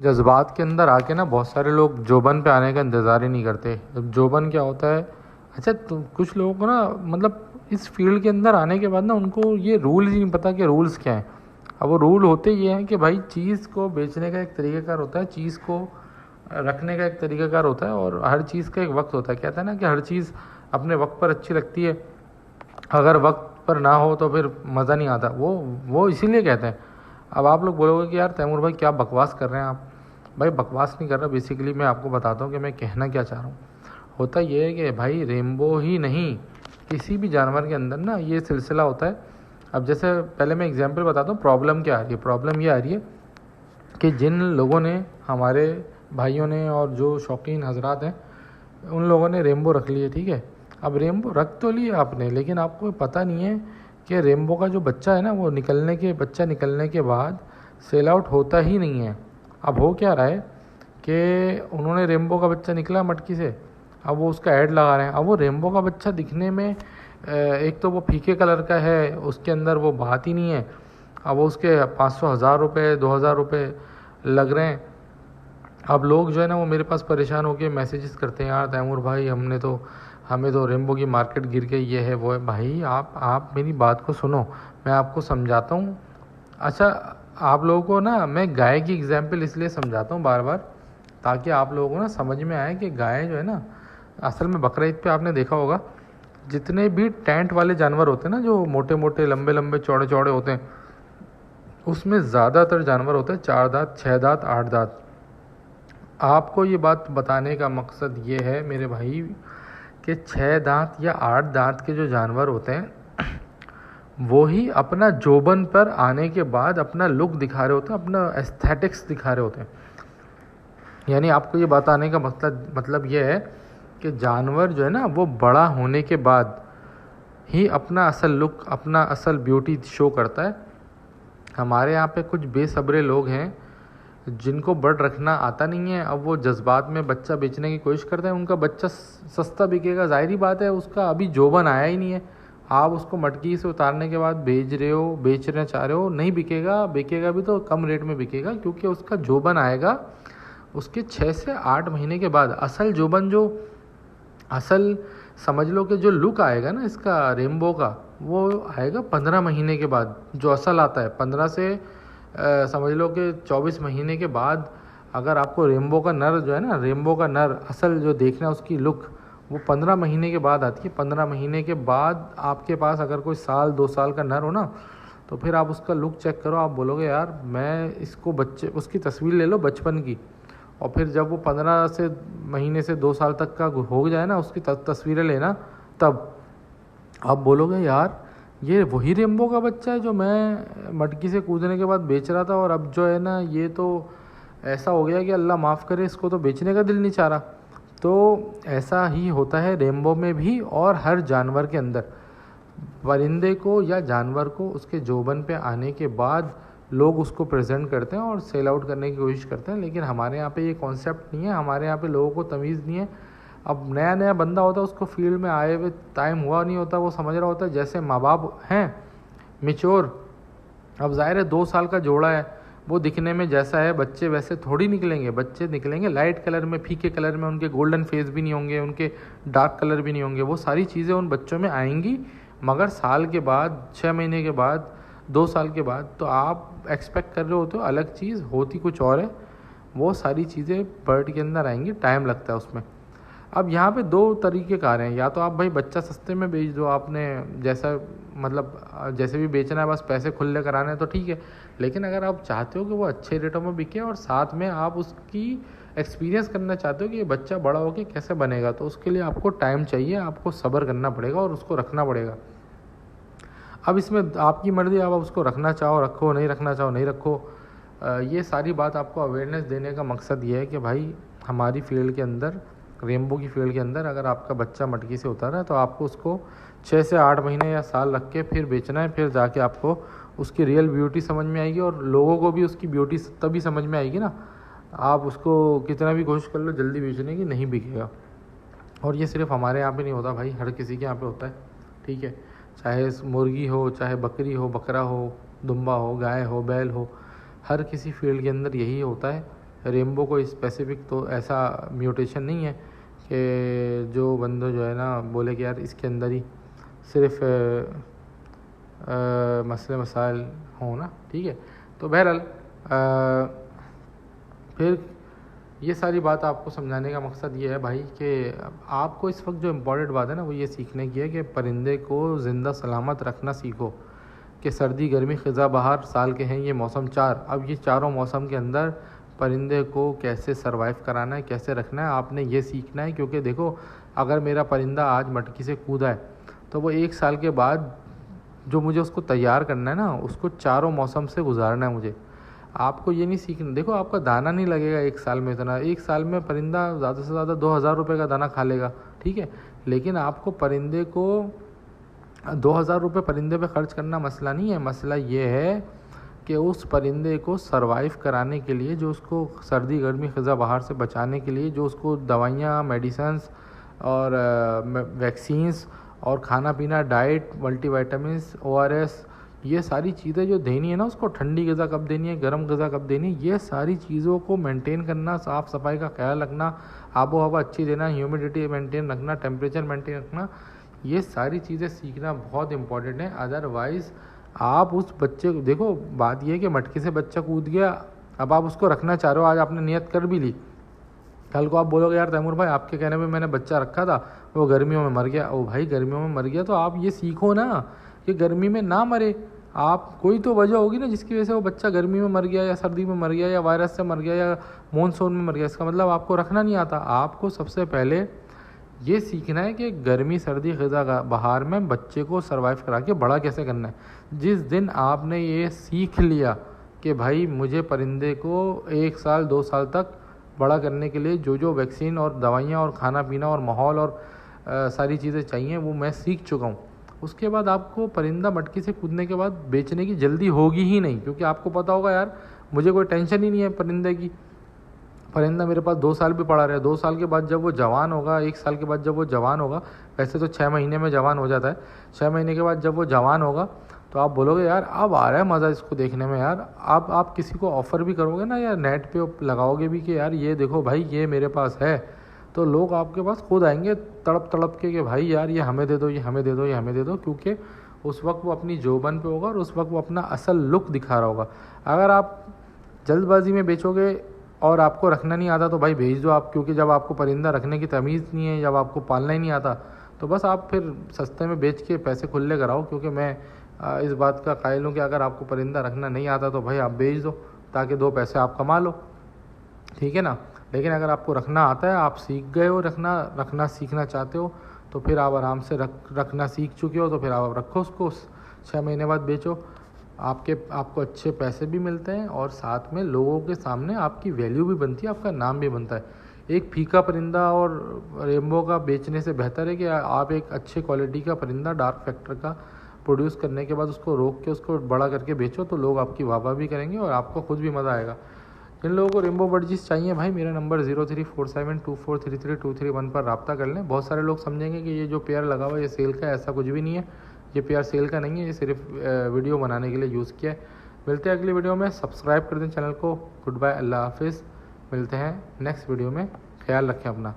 जज्बात के अंदर आके ना बहुत सारे लोग जोबन पे आने का इंतज़ार ही नहीं करते। जब जोबन क्या होता है, अच्छा तो कुछ लोगों को ना मतलब इस फील्ड के अंदर आने के बाद ना उनको ये रूल ही नहीं पता कि रूल्स क्या हैं। अब वो रूल होते ये हैं कि भाई चीज़ को बेचने का एक तरीक़ाकार होता है, चीज़ को रखने का एक तरीक़ाकार होता है और हर चीज़ का एक वक्त होता है। कहता है ना कि हर चीज़ अपने वक्त पर अच्छी लगती है, अगर वक्त पर ना हो तो फिर मज़ा नहीं आता। वो इसीलिए कहते हैं। अब आप लोग बोलोगे कि यार तैमूर भाई क्या बकवास कर रहे हैं आप। भाई बकवास नहीं कर रहा, बेसिकली मैं आपको बताता हूँ कि मैं कहना क्या चाह रहा हूँ। होता ये है कि भाई रेनबो ही नहीं, किसी भी जानवर के अंदर ना ये सिलसिला होता है। अब जैसे पहले मैं एग्जांपल बताता हूँ, प्रॉब्लम क्या आ रही है। प्रॉब्लम ये आ रही है कि जिन लोगों ने, हमारे भाइयों ने और जो शौकीन हजरात हैं, उन लोगों ने रेनबो रख ली है, ठीक है। अब रेनबो रख तो लिया आपने, लेकिन आपको पता नहीं है कि रेनबो का जो बच्चा है ना, वो बच्चा निकलने के बाद सेल आउट होता ही नहीं है। अब हो क्या रहा है कि उन्होंने रेनबो का बच्चा निकला मटकी से, अब वो उसका ऐड लगा रहे हैं। अब वो रेनबो का बच्चा दिखने में एक तो वो फीके कलर का है, उसके अंदर वो बात ही नहीं है। अब वो उसके 500 हज़ार रुपये 2000 रुपये लग रहे हैं। अब लोग जो है ना वो मेरे पास परेशान होकर मैसेजेस करते हैं, यार तैमूर भाई हमें तो रेनबो की मार्केट गिर गई, ये है वो है। भाई आप मेरी बात को सुनो, मैं आपको समझाता हूँ। अच्छा, आप लोगों को ना मैं गाय की एग्जांपल इसलिए समझाता हूँ बार बार, ताकि आप लोगों को ना समझ में आए कि गाय जो है ना, असल में बकरा ईद पे आपने देखा होगा जितने भी टेंट वाले जानवर होते हैं ना, जो मोटे मोटे लंबे लंबे चौड़े चौड़े होते हैं, उसमें ज़्यादातर जानवर होते हैं 4 दांत 6 दांत 8 दांत। आपको ये बात बताने का मकसद ये है मेरे भाई कि 6 दांत या 8 दांत के जो जानवर होते हैं वो ही अपना जोबन पर आने के बाद अपना लुक दिखा रहे होते हैं, अपना एस्थेटिक्स दिखा रहे होते हैं। यानी आपको ये बताने का मतलब ये है कि जानवर जो है ना वो बड़ा होने के बाद ही अपना असल लुक, अपना असल ब्यूटी शो करता है। हमारे यहाँ पे कुछ बेसब्रे लोग हैं जिनको बर्ड रखना आता नहीं है। अब वो जज्बात में बच्चा बेचने की कोशिश करते हैं, उनका बच्चा सस्ता बिकेगा, जाहिर ही बात है, उसका अभी जोबन आया ही नहीं है। आप उसको मटकी से उतारने के बाद बेचना चाह रहे हो, नहीं बिकेगा। बिकेगा भी तो कम रेट में बिकेगा, क्योंकि उसका जोबन आएगा उसके 6 से 8 महीने के बाद। असल जोबन, जो असल समझ लो कि जो लुक आएगा ना इसका रेनबो का, वो आएगा 15 महीने के बाद। जो असल आता है 15 से समझ लो कि 24 महीने के बाद। अगर आपको रेनबो का नर जो है ना, रेनबो का नर असल जो देखना है उसकी लुक, वो 15 महीने के बाद आती है। 15 महीने के बाद आपके पास अगर कोई साल 2 साल का नर हो ना, तो फिर आप उसका लुक चेक करो, आप बोलोगे यार मैं इसको उसकी तस्वीर ले लो बचपन की, और फिर जब वो 15 से महीने से 2 साल तक का हो जाए ना, उसकी तस्वीरें लेना, तब आप बोलोगे यार ये वही रेनबो का बच्चा है जो मैं मटकी से कूदने के बाद बेच रहा था, और अब जो है ना ये तो ऐसा हो गया कि अल्लाह माफ़ करे, इसको तो बेचने का दिल नहीं चाह रहा। तो ऐसा ही होता है रेनबो में भी, और हर जानवर के अंदर। परिंदे को या जानवर को उसके जोबन पे आने के बाद लोग उसको प्रेजेंट करते हैं और सेल आउट करने की कोशिश करते हैं, लेकिन हमारे यहाँ पे ये कॉन्सेप्ट नहीं है। हमारे यहाँ पे लोगों को तमीज़ नहीं है। अब नया नया बंदा होता है, उसको फील्ड में आए हुए टाइम हुआ नहीं होता, वो समझ रहा होता है जैसे माँ बाप हैं मिच्योर। अब ज़ाहिर है 2 साल का जोड़ा है, वो दिखने में जैसा है बच्चे वैसे थोड़ी निकलेंगे। बच्चे निकलेंगे लाइट कलर में, फीके कलर में, उनके गोल्डन फेस भी नहीं होंगे, उनके डार्क कलर भी नहीं होंगे। वो सारी चीज़ें उन बच्चों में आएंगी, मगर साल के बाद, 6 महीने के बाद, 2 साल के बाद, तो आप एक्सपेक्ट कर रहे होते हो अलग चीज़, होती कुछ और है। वो सारी चीज़ें बर्ड के अंदर आएंगी, टाइम लगता है उसमें। अब यहाँ पे 2 तरीके कार हैं, या तो आप भाई बच्चा सस्ते में बेच दो, आपने जैसा मतलब जैसे भी बेचना है, बस पैसे खुले कराने हैं तो ठीक है। लेकिन अगर आप चाहते हो कि वो अच्छे रेटों में बिके और साथ में आप उसकी एक्सपीरियंस करना चाहते हो कि ये बच्चा बड़ा होकर कैसे बनेगा, तो उसके लिए आपको टाइम चाहिए, आपको सब्र करना पड़ेगा और उसको रखना पड़ेगा। अब इसमें आपकी मर्ज़ी, आप उसको रखना चाहो रखो, नहीं रखना चाहो नहीं रखो। ये सारी बात आपको अवेयरनेस देने का मकसद ये है कि भाई हमारी फील्ड के अंदर, रेनबो की फील्ड के अंदर, अगर आपका बच्चा मटकी से उतारा है तो आपको उसको 6 से 8 महीने या साल रख के फिर बेचना है। फिर जाके आपको उसकी रियल ब्यूटी समझ में आएगी, और लोगों को भी उसकी ब्यूटी तभी समझ में आएगी ना। आप उसको कितना भी कोशिश कर लो जल्दी बेचने की, नहीं बिकेगा। और ये सिर्फ हमारे यहाँ पे नहीं होता भाई, हर किसी के यहाँ पे होता है, ठीक है। चाहे मुर्गी हो, चाहे बकरी हो, बकरा हो, दुम्बा हो, गाय हो, बैल हो, हर किसी फील्ड के अंदर यही होता है रेनबो कोई स्पेसिफिक तो ऐसा म्यूटेशन नहीं है कि जो बंदे जो है ना बोले कि यार इसके अंदर ही सिर्फ मसले मसाइल हों ना, ठीक है। तो बहरहाल फिर ये सारी बात आपको समझाने का मकसद ये है भाई कि आपको इस वक्त जो इम्पोर्टेंट बात है ना वो ये सीखने की है कि परिंदे को ज़िंदा सलामत रखना सीखो। कि सर्दी गर्मी ख़ज़ा बहार साल के हैं ये मौसम चार, अब ये चारों मौसम के अंदर परिंदे को कैसे सरवाइव कराना है, कैसे रखना है, आपने ये सीखना है। क्योंकि देखो अगर मेरा परिंदा आज मटकी से कूदा है तो वो 1 साल के बाद जो मुझे उसको तैयार करना है ना, उसको चारों मौसम से गुजारना है मुझे। आपको ये नहीं सीखना, देखो आपका दाना नहीं लगेगा 1 साल में इतना, 1 साल में परिंदा ज़्यादा से ज़्यादा 2000 रुपये का दाना खा लेगा, ठीक है। लेकिन आपको परिंदे को 2000 रुपये परिंदे पे खर्च करना मसला नहीं है। मसला ये है कि उस परिंदे को सरवाइव कराने के लिए, जो उसको सर्दी गर्मी ख़ज़ा बहार से बचाने के लिए जो उसको दवाइयाँ मेडिसन्स और वैक्सीन्स और खाना पीना डाइट मल्टीविटामिन्स ORS ये सारी चीज़ें जो देनी है ना, उसको ठंडी ग़िज़ा कब देनी है, गर्म ग़िज़ा कब देनी है, ये सारी चीज़ों को मेंटेन करना, साफ़ सफाई का ख्याल रखना, आबो हवा अच्छी देना, ह्यूमिडिटी मेंटेन रखना, टेम्परेचर मेंटेन रखना, ये सारी चीज़ें सीखना बहुत इंपॉर्टेंट है। अदरवाइज़ आप उस बच्चे को, देखो बात यह है कि मटकी से बच्चा कूद गया, अब आप उसको रखना चाह रहे हो, आज आपने नियत कर भी ली, कल को आप बोलोगे यार तैमूर भाई आपके कहने पे मैंने बच्चा रखा था वो गर्मियों में मर गया। ओ भाई गर्मियों में मर गया तो आप ये सीखो ना कि गर्मी में ना मरे। आप कोई तो वजह होगी ना जिसकी वजह से वो बच्चा गर्मी में मर गया या सर्दी में मर गया या वायरस से मर गया या मानसून में मर गया, इसका मतलब आपको रखना नहीं आता। आपको सबसे पहले ये सीखना है कि गर्मी सर्दी ख़ज़ा बहार में बच्चे को सर्वाइव करा के बड़ा कैसे करना है। जिस दिन आपने ये सीख लिया कि भाई मुझे परिंदे को 1 साल 2 साल तक बड़ा करने के लिए जो जो वैक्सीन और दवाइयाँ और खाना पीना और माहौल और सारी चीज़ें चाहिए वो मैं सीख चुका हूँ, उसके बाद आपको परिंदा मटकी से कूदने के बाद बेचने की जल्दी होगी ही नहीं। क्योंकि आपको पता होगा यार मुझे कोई टेंशन ही नहीं है परिंदे की, परिंदा मेरे पास 2 साल भी पड़ा रहे, 2 साल के बाद जब वो जवान होगा, 1 साल के बाद जब वो जवान होगा, वैसे तो 6 महीने में जवान हो जाता है, 6 महीने के बाद जब वो जवान होगा तो आप बोलोगे यार अब आ रहा है मज़ा इसको देखने में यार। आप किसी को ऑफ़र भी करोगे ना या नेट पे लगाओगे भी कि यार ये देखो भाई ये मेरे पास है, तो लोग आपके पास खुद आएंगे तड़प तड़प के भाई यार ये हमें दे दो, ये हमें दे दो, ये हमें दे दो। क्योंकि उस वक्त वो अपनी जोबन पे होगा और उस वक्त वो अपना असल लुक दिखा रहा होगा। अगर आप जल्दबाजी में बेचोगे और आपको रखना नहीं आता तो भाई भेज दो आप, क्योंकि जब आपको परिंदा रखने की तमीज़ नहीं है, जब आपको पालना ही नहीं आता तो बस आप फिर सस्ते में बेच के पैसे खुले कराओ। क्योंकि मैं इस बात का कायल हूँ कि अगर आपको परिंदा रखना नहीं आता तो भाई आप बेच दो ताकि 2 पैसे आप कमा लो, ठीक है ना। लेकिन अगर आपको रखना आता है, आप सीख गए हो रखना सीखना चाहते हो तो फिर आप आराम से रखना सीख चुके हो तो फिर आप रखो उसको, 6 महीने बाद बेचो, आपको अच्छे पैसे भी मिलते हैं और साथ में लोगों के सामने आपकी वैल्यू भी बनती है, आपका नाम भी बनता है। एक फीका परिंदा और रेनबो का बेचने से बेहतर है कि आप एक अच्छे क्वालिटी का परिंदा डार्क फैक्टर का प्रोड्यूस करने के बाद उसको रोक के उसको बड़ा करके बेचो तो लोग आपकी वाह भी करेंगे और आपको खुद भी मज़ा आएगा। जिन लोगों को रेनबो बर्डजीज चाहिए भाई मेरा नंबर 034724332331 पर रब्ता कर लें। बहुत सारे लोग समझेंगे कि ये जो पेयर लगा हुआ है ये सेल का है, ऐसा कुछ भी नहीं है, ये पेयर सेल का नहीं है, ये सिर्फ वीडियो बनाने के लिए यूज़ किया है। मिलते हैं अगली वीडियो में, सब्सक्राइब कर दें चैनल को। गुड बाय, अल्लाह हाफिज़, मिलते हैं नेक्स्ट वीडियो में, ख्याल रखें अपना।